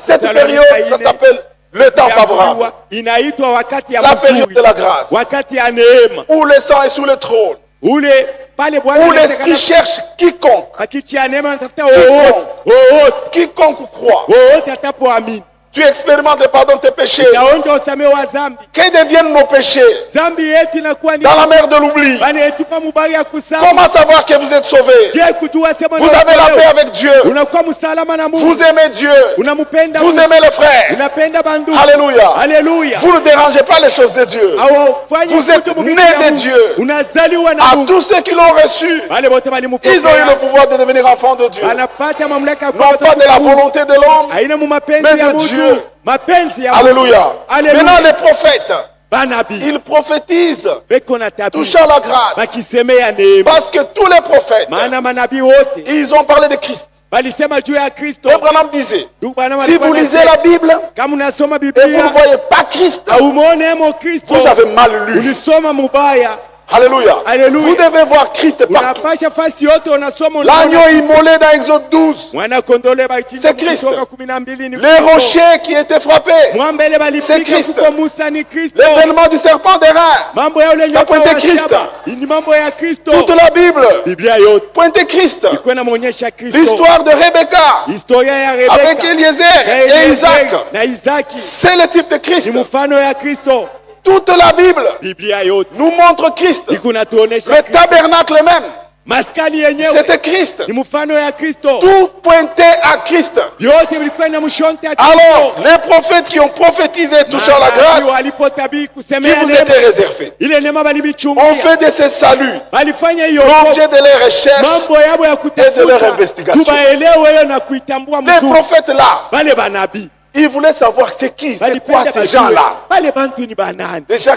Cette période, ça s'appelle le temps favorable. inaitwa wakati ya La période mzuri, de la grâce. wakati ya neema Où le sang est sous le trône. ule pale Bwana Où l'esprit cherche quiconque. wakati ya neema anatafuta Quiconque. wowote Quiconque croit. wowote atapoamini. Tu expérimentes le pardon de tes péchés. utaonja usamehe wa dhambi. Que deviennent nos péchés Dhambi yetu inakuwa ni dans la mer de l'oubli? banaetupa mubari ya kusahau. Comment savoir que vous êtes sauvés? Je kujua sema Vous avez la paix avec Dieu. unakuwa msalama na Mungu. Vous aimez Dieu. Unamupenda Vous Mungu. aimez les frères. Unapenda bandugu. Alléluia. Haleluya. Vous ne dérangez pas les choses de Dieu. Hawafanye Vous êtes kitu mubiri nés ya de Mungu. Dieu. Unazaliwa na À Mungu. tous ceux qui l'ont reçu, Wale wote ils ont eu le walimupokea. pouvoir de devenir enfants de Dieu. Anapata mamlaka ya Non kuwa pas de la watoto wa Mungu. volonté de l'homme, Haina mu mapenzi mais ya de Mungu. Dieu. Mapenzi ya Mungu. Alléluia. Alléluia. Maintenant les prophètes, Banabi. ils prophétisent Beko na tabia. touchant la grâce. Bakisemea neema. Parce que tous les prophètes, Maana manabii wote ils ont parlé de Christ. balisema juu ya Kristo. Abraham disait, Ndugu Branham si alikuwa vous lisez anasema, la Bible kama unasoma et vous Biblia ne voyez pas Christ, haumuonemo Kristo, vous avez mal lu. ulisoma mubaya. Alléluia. Alléluia. Vous devez voir Christ partout. Unapasha fasi yote unasoma L'agneau immolé dans Exode 12, mwana kondole balichinja C'est Christ. kutoka 12 ni les Kristo. rochers qui étaient frappés, Mwambele C'est balipika Christ. kuko Musa ni Kristo. l'événement du serpent d'airain, Mambo ya ule Ça nyoka pointait wa Christ. shaba. Ni mambo ya Kristo. toute la Bible Biblia yote pointait Christ. iko inamuonyesha Kristo. L'histoire de Rebecca Historia ya avec Rebeka Eliezer et Isaac, na Isaki c'est le type de Christ. ni mfano ya Kristo. Toute la Bible Biblia yote nous montre Christ. iko natuonesha Le Kristo. tabernacle même, Maskani yenyewe c'était Christ. ni mfano ya Kristo. Tout pointait à Christ. Vyote vilikuwa na mshonte ya Alors, les prophètes qui ont prophétisé touchant la grâce, walipotabiri qui kusemea vous neema, était réservé, ile neema ont balibichungia, fait de ces saluts walifanya hiyo l'objet de leurs recherches. mambo yao ya et de kutafuta leur investigation. tubaelewe hiyo na kuitambua Les mzuri. prophètes là, Bale banabii ils voulaient savoir c'est qui, c'est quoi balipenda ces bajue, gens-là. bale bantu ni banani, Les gens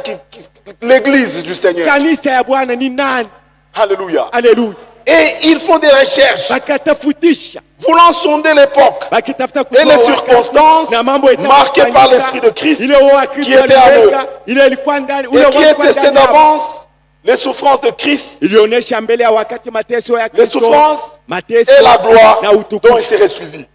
l'église du Seigneur. kanisa ya Bwana ni nani? Alléluia. Haleluya. Et ils font des recherches, Bakatafutisha voulant sonder l'époque bakitafuta et kujua les wakati circonstances na mambo marquées itafanyika. par l'Esprit de Christ Ile wa Kristo qui était en aliweka, eux ile ilikuwa ndani, ule et qui ulikuwa est testé ndani yao. d'avance les souffrances de Christ, Ilionyesha mbele ya wakati mateso ya les Kristo, souffrances mateso et la gloire na dont ils utukufu seraient suivis.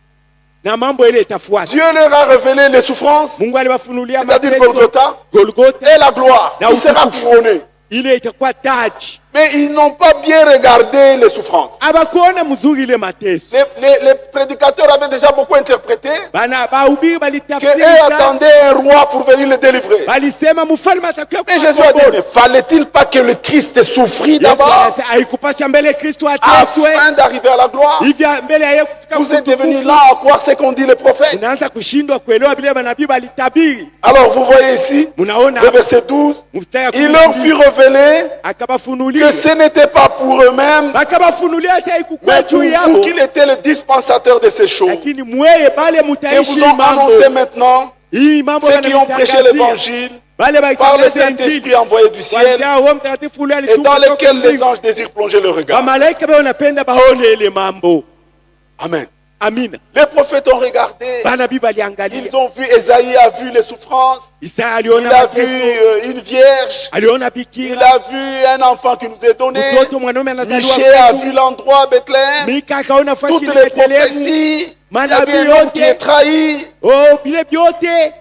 na mambo ile itafuata. Dieu leur a révélé les souffrances, Mungu aliwafunulia c'est-à-dire mateso Golgotha, Golgotha, et la gloire Na qui sera utukufu. couronnée. ile itakuwa taji. Mais ils n'ont pas bien regardé les souffrances. Abakuona mzuri ile mateso. Les prédicateurs avaient déjà beaucoup interprété Bana bahubiri qu'eux balitafsiri sana. attendaient un roi pour venir les délivrer. Balisema mfalme atakuwa Et Jésus a dit, kukomboa. mais fallait-il pas que le Christ souffrit Yesu d'abord anasema haikupasha mbele Kristo ateswe afin d'arriver à la gloire? hivi mbele ya yeye kufika Vous êtes devenus kutukufu. là à croire ce qu'ont dit les prophètes. Unaanza kushindwa kuelewa vile manabii balitabiri. Alors vous voyez ici, Munaona le verset 12, mstari il leur fut révélé akabafunulia que ce n'était pas pour eux-mêmes, bakabafunulia sasa haikukuwa mais pour juu vous yao, qu'il était le dispensateur de ces choses. lakini mweye bale Et mutaishi vous ont mambo annoncé maintenant hii mambo ceux qui ont prêché wanatangazia. l'évangile Bale par le baitangaza injili Saint-Esprit envoyé du ciel kuanzia Roho Mtakatifu ule et alituma dans kutoka lesquels les mbingu. anges désirent plonger le regard. Wamalaika bao wanapenda baone ile mambo. Amen. Amina. Les prophètes ont regardé, Banabii baliangalia. ils ont vu, Esaïe a vu les souffrances, Isaya il aliona a vu mateso, une vierge, aliona il bikira, a vu un enfant qui nous est donné, mtoto mwanaume anazaliwa Michée a kwetu. vu l'endroit Bethléem, Mika akaona fasi toutes ile les Bethlehemu. prophéties, il y Manabii avait un homme qui est yote, trahi. oh bile vyote.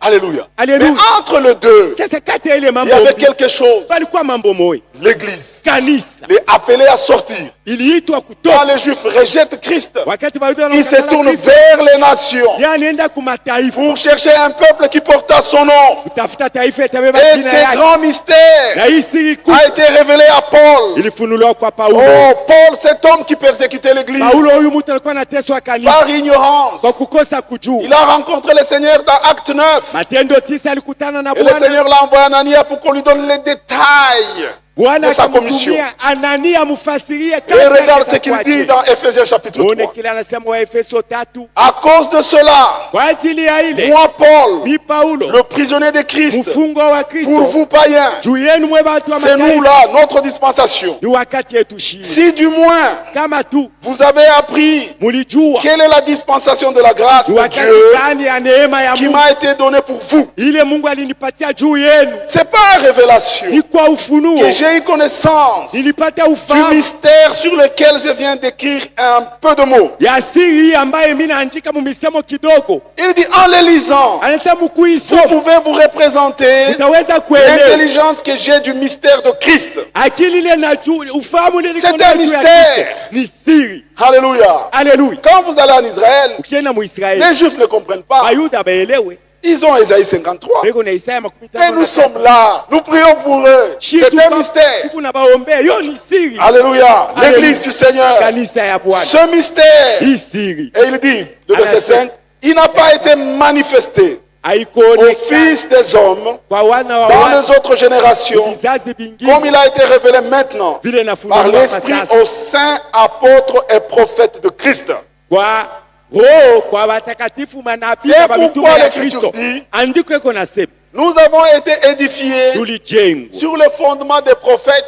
Alléluia. Alléluia. Mais entre les deux, Sasa kati ya ile il mambo y avait mbili, quelque chose. palikuwa mambo moja. L'église Kanisa les appelait à sortir. iliitwa Quand kutoka. les Juifs rejettent Christ, Wakati Wayahudi ils se wanamkataa tournent Kristo, vers les nations yeye anaenda kumataifa pour chercher un peuple qui porta son nom. kutafuta taifa itabeba Et jina ce yake. grand mystère Na hii siri kuu a été révélé à Paul. ilifunuliwa kwa Paulo. Oh, Paul, cet homme qui persécutait l'église Paulo huyu mtu alikuwa anateswa kanisa par ignorance. kwa kukosa kujua. Il a rencontré le Seigneur dans Acte 9. Matendo 9 alikutana na Et le Bwana. Seigneur l'a envoyé à Anania pour qu'on lui donne les détails Bwana de sa commission. akamtumia Anania amfasirie Et kazi regarde yake ce qu'il dit itakuwaje. dans Ephésiens chapitre Muone 3. kile anasema wa Efeso 3. À cause de cela, Kwa ajili ya ile moi Paul, ni Paulo le prisonnier de Christ, mfungo wa pour Kristo vous païens, juu yenu mwe watu wa c'est nous mataifa, là, notre dispensation. ni wakati yetu shii. Si du moins Kama tu vous avez appris mulijua quelle est la dispensation de la grâce ni de wakati Dieu gani ya neema ya qui Mungu m'a été donnée pour vous, ile Mungu alinipatia juu yenu, c'est pas une révélation ni kwa ufunuo que j'ai j'ai eu connaissance nilipata du ufahamu mystère sur lequel je viens d'écrire un peu de mots. ya siri hii ambayo mimi naandika mumisemo kidogo. Il dit, en les lisant, Anasema vous kuisoma pouvez vous représenter utaweza kuelewa l'intelligence que j'ai du mystère de Christ. akili ile na ufahamu ile C'est un niko nayo juu ya mystère. Kristo. Ni siri. Alléluia. Haleluya. Quand vous allez en Israël, Ukienda mu Israeli, les Juifs ne comprennent pas. Bayuda baelewe. Ils ont Isaïe 53. Beko na Isaya Et nous sommes là. Nous prions pour eux. C'est un mystère. Kuna baombea, yo ni siri. Alléluia. L'église du Seigneur. Kanisa ya Bwana. Ce mystère. Hii siri. Et il dit, le verset 5, il n'a pas été manifesté aux Haikuonekana fils des hommes kwa wana wa dans watu les autres générations, vizazi comme vingine il a été révélé maintenant vile par nafunuliwa l'Esprit sasa aux saints apôtres et prophètes de Christ. kwa roho kwa watakatifu manabii C'est na mitume pourquoi ya l'Écriture Kristo. dit, Andiko iko nasema nous avons été édifiés tulijengwa sur le fondement des prophètes.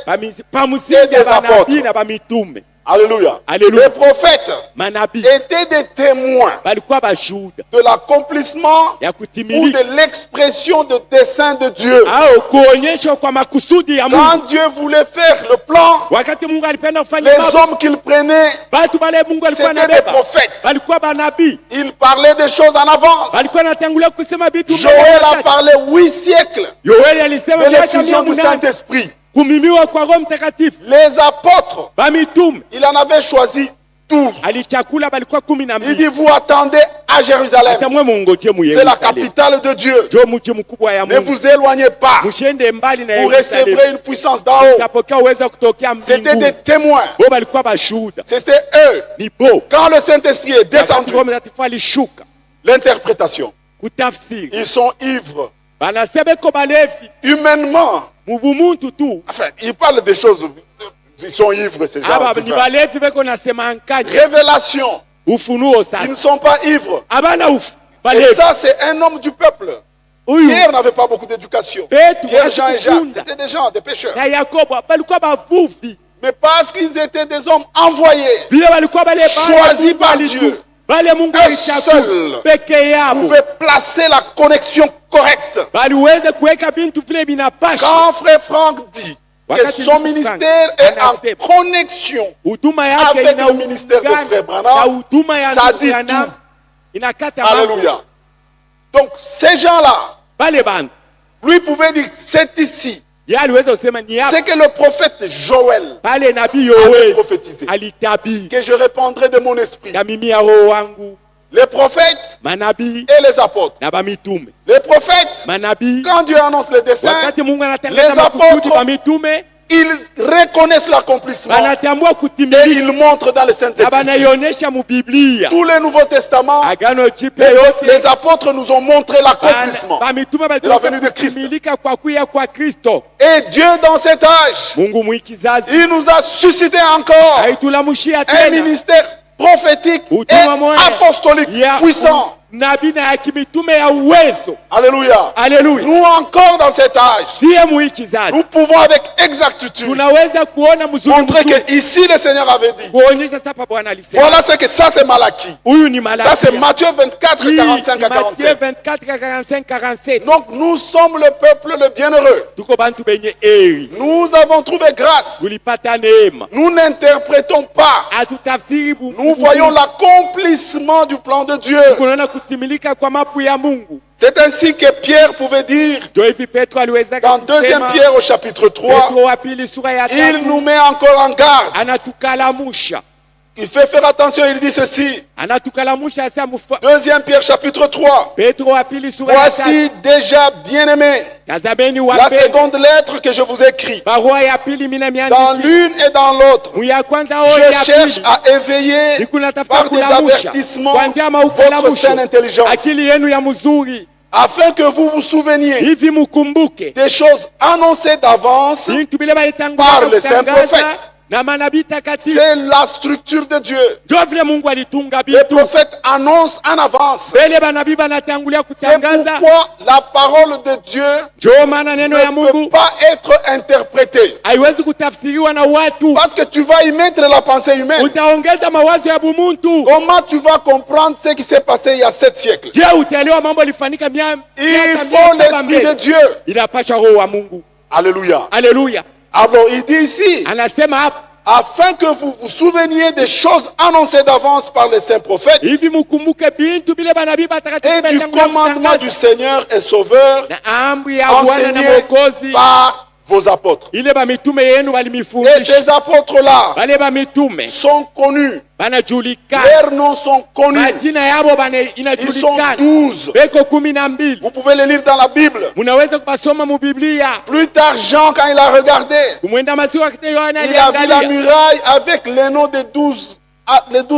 pamusingi Et des ya banabii apôtres. na bamitume. Alléluia. Alléluia. Les prophètes Manabii étaient des témoins balikuwa bashuhuda de l'accomplissement ya ou kutimilika de l'expression de dessein de Dieu. au kuonyeshwa kwa makusudi ya Mungu. Quand Dieu voulait faire le plan, Wakati Mungu alipenda kufanya les mambo, hommes qu'il prenait, batu bale Mungu alikuwa c'était des anabeba prophètes. balikuwa banabii, Ils parlaient des choses en avance. balikuwa natangulia kusema vitu mbele ya Joël a wakati. parlé 8 siècles Yoeli alisema de miaka l'effusion du 800 Saint-Esprit. kumimiwa kwa Roho Mtakatifu. Les apôtres, Bamitume il en avait choisi 12. alichakula balikuwa Il 12. dit, vous attendez à Jérusalem. Sasa mwe mungoje mu C'est la Yerusalemu, capitale de Dieu. jo mji mkubwa ya Ne Mungu. vous éloignez pas. Mshende mbali na Vous Yerusalemu, recevrez une puissance d'en haut. utapokea uwezo kutokea C'était des mbinguni. témoins. Bo balikuwa bashuhuda, C'était eux. ni bo Quand le Saint-Esprit est wakati descendu, Roho Mtakatifu alishuka l'interprétation. kutafsiri, Ils sont ivres. banasema ko balevi Humainement, mubumuntu tu. enfin, ils parlent des choses. Ils sont ivres, ces gens. Aba ni balevi beko nasema nkanya Révélation. ufunuo Ils sasa. ne sont pas ivres. Abana Et balevi ça, c'est un homme du peuple. huyu Pierre n'avait pas beaucoup d'éducation. Petro Pierre, Jean et Jacques, hakufunda c'était des gens, des pécheurs. na Yakobo balikuwa bavuvi, Mais parce qu'ils étaient des hommes envoyés, vile walikuwa bale choisis par Dieu, bale Mungu un alichagua seul peke yabo, pouvaient placer la connexion correcte. baliweze kuweka bintu vile vinapasha. Quand frère Franck dit que Wakati son ndugu ministère Frank est en anasema connexion huduma yake avec ina le ministère de uungano frère Branham, na huduma ya ça ndugu dit Branham, tout. inakata mambo. Alléluia. Donc ces gens-là, Bale bantu lui pouvait dire, c'est ici. yeye aliweza kusema ni hapa C'est que le prophète Joël pale nabii avait Yoeli prophétisé. alitabiri Que je répandrai de mon esprit. na mimi ya roho wangu, Les prophètes manabii et les apôtres. na bamitume. Les prophètes, Manabii quand Dieu annonce le dessein, wakati Mungu les anatangaza makusudi apôtres, kwa mitume, ils reconnaissent l'accomplissement banatambua et kutimilika ils montrent dans le na Saint-Esprit. banaionyesha mu Biblia. Tous les Nouveaux Testaments, Agano Jipya yote les apôtres nous ont montré l'accomplissement. bamitume de la venue de Christ. kutimilika kwa kuya kwa Kristo. Et Dieu, dans cet âge, Mungu mwikizazi il nous a suscité encore aitulamushia un tena ministère prophétique et Utuma moya apostolique ya puissant. nabii na ya kimitume ya uwezo. Alléluia. Haleluya. Nous encore dans cet âge, Siye mwikizazi nous pouvons avec exactitude tunaweza kuona mzuri montrer mzuri, que ici le Seigneur avait dit. kuonyesha sasa Bwana alisema. Voilà ce que ça c'est Malachie. Huyu ni Ça c'est Malaki. Matthieu 24, 45 à Matthieu 47. 24 45 47. Donc nous sommes le peuple le bienheureux. Tuko bantu benye eri. Nous avons trouvé grâce. Tulipata neema. Nous n'interprétons pas. Hatutafsiri Nous voyons l'accomplissement du plan de Dieu. kunaona kutimilika kwa mapu ya Mungu. C'est ainsi que Pierre pouvait dire Ndio hivi Petro aliweza dans 2 Pierre au chapitre 3, Petro wa pili sura ya il 3 nous met encore en garde. anatukalamusha. Il fait faire attention, il dit ceci. Anatukalamusha asa 2 Pierre chapitre 3. Petro wa pili sura ya 3. Voici déjà bien-aimés Tazameni la wape seconde lettre que je vous écris. barua ya pili mina Dans miandiki. l'une et dans l'autre, Muya kwanza o je ya cherche pili. à éveiller Nikunatafuta par des kulamusha. avertissements Kwa njama votre ukalamusho. saine intelligence, Akili yenu ya mzuri. afin que vous vous souveniez Hivi mukumbuke des choses annoncées d'avance. bintu bile Par balitangaza le saint kutangaza prophète. na manabii takatifu. C'est la structure de Dieu. Ndio vile Mungu alitunga Les bitu. prophètes annoncent en avance. Bele banabii banatangulia C'est kutangaza. pourquoi la parole de Dieu Ndio maana neno ya ne peut Mungu pas être interprétée. haiwezi kutafsiriwa na watu. Parce que tu vas y mettre la pensée humaine. Utaongeza mawazo ya bumuntu. Comment tu vas comprendre ce qui s'est passé il y a 7 siècles? Je utaelewa mambo yalifanyika Il faut l'Esprit de Dieu. Inapasha roho wa Mungu. Alléluia. Haleluya. Alors il dit ici, Anasema hapa afin que vous vous souveniez des choses annoncées d'avance par les saints prophètes hivi mukumbuke bintu bile banabii batakatifu et du batangulia commandement kutangaza. du Seigneur et Sauveur Na amri ya Bwana na enseigné Mwokozi par vos apôtres. ile ba mitume yenu Et walimifundisha. ces apôtres-là Bale ba mitume sont connus. banajulikana, Leurs noms sont connus. majina yabo Ils sont inajulikana. 12. Beko 12. Vous pouvez les lire dans la Bible. Munaweza kupasoma mu Biblia. Plus tard, Jean, quand il a regardé, Kumwenda masiku akati Yohana il a vu la aliangalia, muraille avec les noms des 12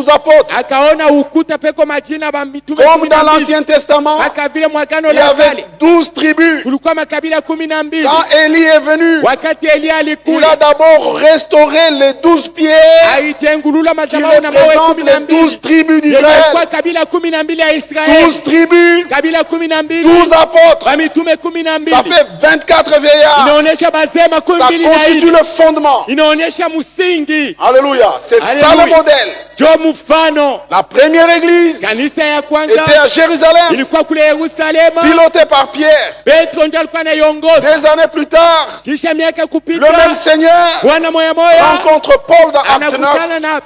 apôtres. akaona ukuta peko majina ba mitume Comme dans 12. l'Ancien Testament, Aka vile mwagano il y la avait kale 12 tribus. kulikuwa makabila 12. Quand Élie est venu, Wakati Elia il alikuja a d'abord restauré les 12 pierres alijengulula qui madhabahu na mawe représentent les 12 12 tribus yenye kwa d'Israël. kabila 12 ya Israeli. 12 tribus, Kabila 12 12 apôtres. ba mitume 12 Ça fait 24 vieillards. inaonyesha bazema Ça 12 constitue na le fondement. inaonyesha msingi. Alléluia. C'est ça Alléluia. le modèle. Jo mfano La première église kanisa ya était kwanza à Jérusalem, ilikuwa kule Yerusalemu. pilotée par Pierre. Petro ndiye alikuwa anaiongoza. Des années plus tard, Kisha miaka le kupita, même Seigneur Bwana moya moya rencontre Paul dans Acte 9. anakutana na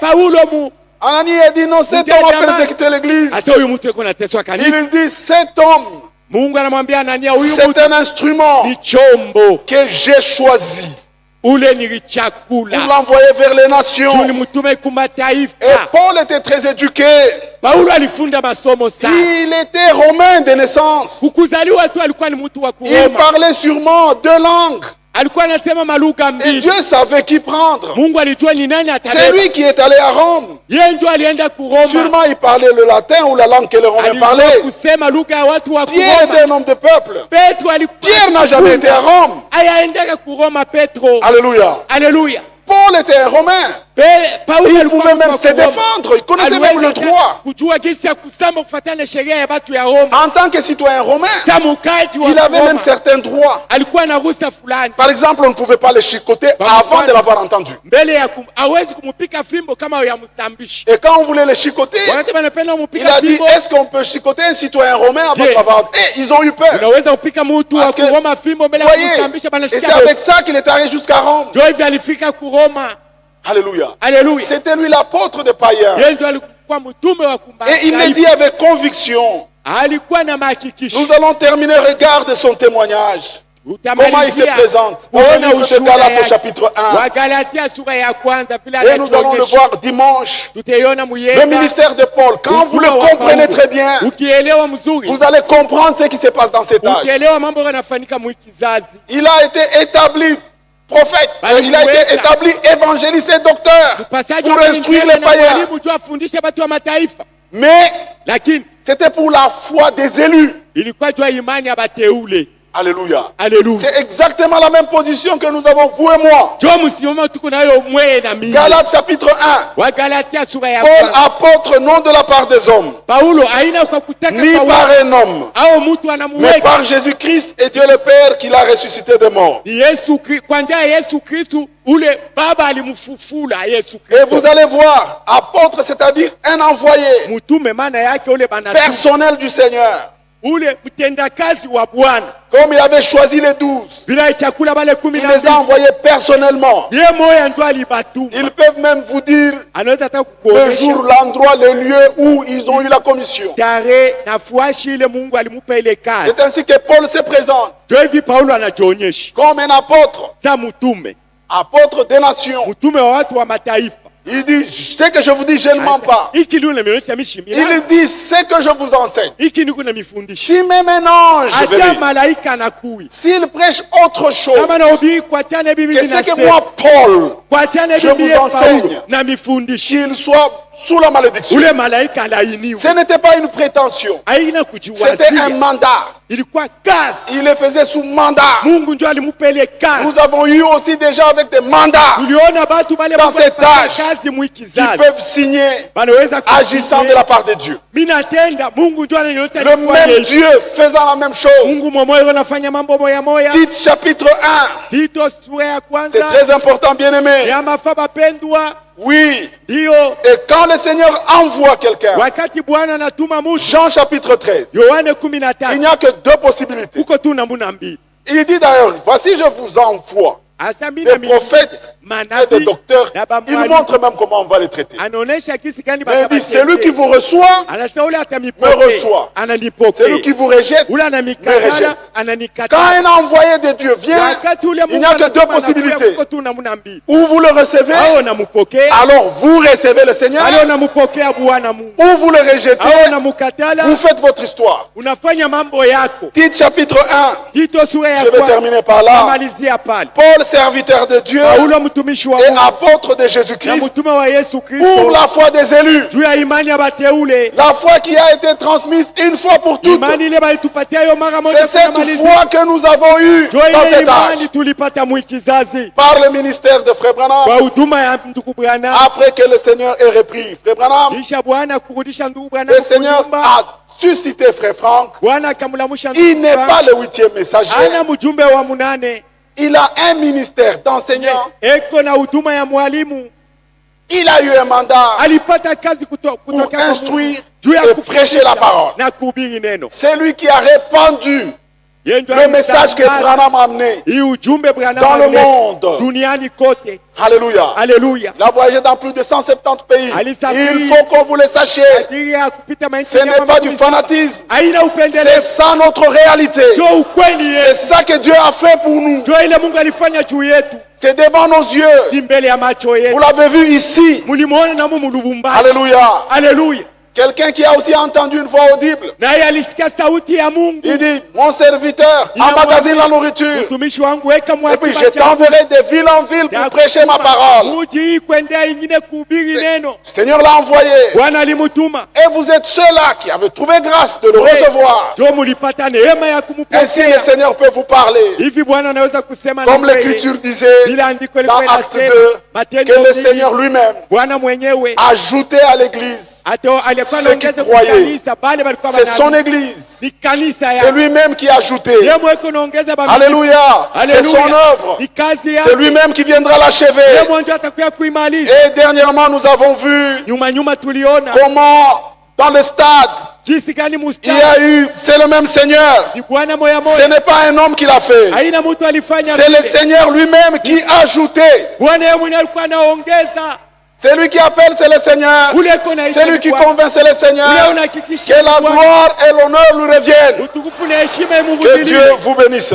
Paulo mu. Ananias a dit non, cet homme a persécuté l'église. Asa huyu mtu yuko anateswa kanisa. Il dit cet homme, Mungu anamwambia Anania, huyu c'est mtu un instrument ni chombo que j'ai choisi ule nilichakula pour l'envoyer vers les nations. tu nimtume kumataifa. Et Paul était très éduqué. Paulo alifunda masomo sana. Il était romain de naissance. Kukuzaliwa tu alikuwa ni mtu wa Il Kuroma. parlait sûrement 2 langues. Alikuwa anasema malugha Et mbili. Dieu savait qui prendre. Mungu alijua ni nani C'est atabeba. lui qui est allé à Rome. Yeye ndio alienda Kuroma. Sûrement il parlait le latin ou la langue que les Romains Alijua parlaient. kusema lugha ya watu wa Pierre était Kuroma. un homme de peuple. Petro alikuwa Pierre n'a jamais été à Rome. ayaendaka Kuroma Petro. Alléluia. Haleluya. Paul était un Romain. Paulo Il alikuwa pouvait mtu même wa se Kuroma. défendre. Il connaissait même le Aliweza droit. kujua jinsi ya kusema kufuatana na sheria ya watu ya Roma. En tant que citoyen romain, Sa mukaji wa il avait même Roma certains droits. alikuwa na ruhusa fulani. Par exemple, on ne pouvait pas le chicoter avant de l'avoir entendu. Mbele ya hawezi kumupika fimbo kama ya msambishi. Et quand on voulait le chicoter, Wakati wanapenda il kumupika a dit, fimbo, est-ce qu'on peut chicoter un citoyen romain avant de Dieu. l'avoir entendu? Et ils ont eu peur. unaweza kupika mtu wa Parce que, Kuroma fimbo mbele ya voyez, kumsambisha et banashika. c'est avec ça qu'il est arrivé jusqu'à Rome. Ndio hivi alifika Kuroma. Alléluia. Haleluya. C'était lui l'apôtre des païens. Yeye ndio alikuwa mtume wa Et il me dit avec conviction, alikuwa na mahakikisho. nous allons terminer, regarde son témoignage. Comment il se présente dans le kuona livre de ushuhuda Galates au yake. chapitre 1. Wagalatia sura ya kwanza vile Et nous allons le anatuonyesha. voir dimanche. Tutaiona Le muyenda. ministère de Paul, quand vous le comprenez très bien, Ukielewa mzuri, vous allez comprendre ce qui se passe dans cet âge. ukielewa mambo yanafanyika mwikizazi. Il a été établi prophète, il a été établi évangéliste et docteur Upasaji pour wa instruire Injili les na païens. mwalimu tu afundishe watu wa mataifa. Mais Lakini c'était pour la foi des élus. ilikuwa tu imani ya bateule. Alléluia. Haleluya. C'est exactement la même position que nous avons, vous et moi. Jo msimamo tuko nayo mwe na mimi. Galates chapitre 1. Wagalatia sura ya Paul, kwanza. apôtre, non de la part des hommes, Paulo haina kwa kutaka ni kwa par watu un homme, au mtu mais anamuweka. par Jésus-Christ et Dieu le Père qui l'a ressuscité de mort. Ni Yesu kwa njia ya Yesu Kristu ule baba alimfufula Yesu Et vous Kristo. allez voir, apôtre, c'est-à-dire un envoyé Mtume maana yake ule bana personnel du Seigneur. ule mtendakazi wa Bwana. Comme il avait choisi les 12, Bila chakula bale il les a 12. envoyés personnellement. Ye moya ndo alibatuma. Ils peuvent même vous dire Anaweza hata le kukuonesha jour, l'endroit, le lieu où ils ont eu la commission. tarehe na fuashi ile Mungu alimupa ile kazi. C'est ainsi que Paul se présente Ndio hivi Paulo anajionyesha comme un apôtre, za mtume, apôtre des nations. mtume wa watu wa mataifa. Il dit, ce que je vous dis, je ne mens pas. Hiki ndio nimeonyesha mishimila. Il dit, ce que je vous enseigne. Hiki niko na mifundisho. Si même un ange Hata venait, malaika anakui. s'il prêche autre chose Kama na ubii kwa chane bibi que ce que ninasema. moi, Paul, Kwa chane je bibi vous enseigne. Paulo na mifundisho. qu'il soit sous la malédiction. Ule malaika alainiwa. Ce n'était pas une prétention. Haina C'était un kujiwazia. mandat. Ilikuwa kazi. Il le faisait sous mandat. Mungu ndio alimupa ile kazi. Nous avons eu aussi des gens avec des mandats Tuliona batu bale Dans Mungu cet alipatia âge, kazi qui mwikizazi. peuvent signer Banaweza agissant de la part de Dieu. Mimi natenda Mungu ndio ananionyesha Le nifanye même hivi. Dieu faisant la même chose. Mungu mmoja anafanya mambo moya moya. Tite chapitre 1. Tito sura ya C'est kwanza très important, bien-aimé. ya mafaba pendwa Oui. ndio Et quand le Seigneur envoie quelqu'un, wakati Bwana anatuma mtu. Jean chapitre 13, Yohane il 13 n'y a que 2 possibilités. uko tu namuna mbili. Il dit d'ailleurs, voici je vous envoie. des prophètes et des docteurs. Il montre même comment on va les traiter. Mais il dit, celui qui vous reçoit, me reçoit. Celui qui vous rejette, me rejette. Quand un envoyé de Dieu vient, il n'y a que deux possibilités. Ou vous le recevez, alors vous recevez le Seigneur. Ou vous le rejetez, vous faites votre histoire. Tite chapitre 1. Je vais terminer par là. Paul, serviteur de Dieu et apôtre de Jésus-Christ, pour la foi des élus, la foi qui a été transmise une fois pour toutes. C'est cette foi que nous avons eue dans cet âge, par le ministère de Frère Branham, après que le Seigneur ait repris Frère Branham. Le Seigneur a suscité Frère Franck. Il n'est pas le 8e messager. Il a un ministère d'enseignant. Il a eu un mandat pour instruire et prêcher la parole. C'est lui qui a répandu le message que Branham a amené dans le monde. Alléluia. Alléluia. Il a voyagé dans plus de 170 pays. Il faut que vous le sachiez. Ce n'est pas du fanatisme. C'est ça notre réalité. C'est ça que Dieu a fait pour nous. C'est devant nos yeux. Vous l'avez vu ici. Alléluia. Alléluia. Quelqu'un qui a aussi entendu une voix audible. Il dit, mon serviteur emmagasine la nourriture. Et puis je t'enverrai de ville en ville pour prêcher ma parole. Le Seigneur l'a envoyé. Et vous êtes ceux-là qui avez trouvé grâce de le recevoir. Ainsi le Seigneur peut vous parler. Comme l'Écriture disait dans Acte 2, que le Seigneur lui-même a ajouté à l'Église ceux qui croyaient. C'est son église. C'est lui-même qui a ajouté. Alléluia. C'est son œuvre. C'est lui-même qui viendra l'achever. Et dernièrement, nous avons vu comment dans le stade, il y a eu, c'est le même Seigneur. Ce n'est pas un homme qui l'a fait. C'est le Seigneur lui-même qui a ajouté. C'est lui qui appelle, c'est le Seigneur. C'est lui qui convainc, c'est le Seigneur. Que la gloire et l'honneur lui reviennent. Que Dieu vous bénisse.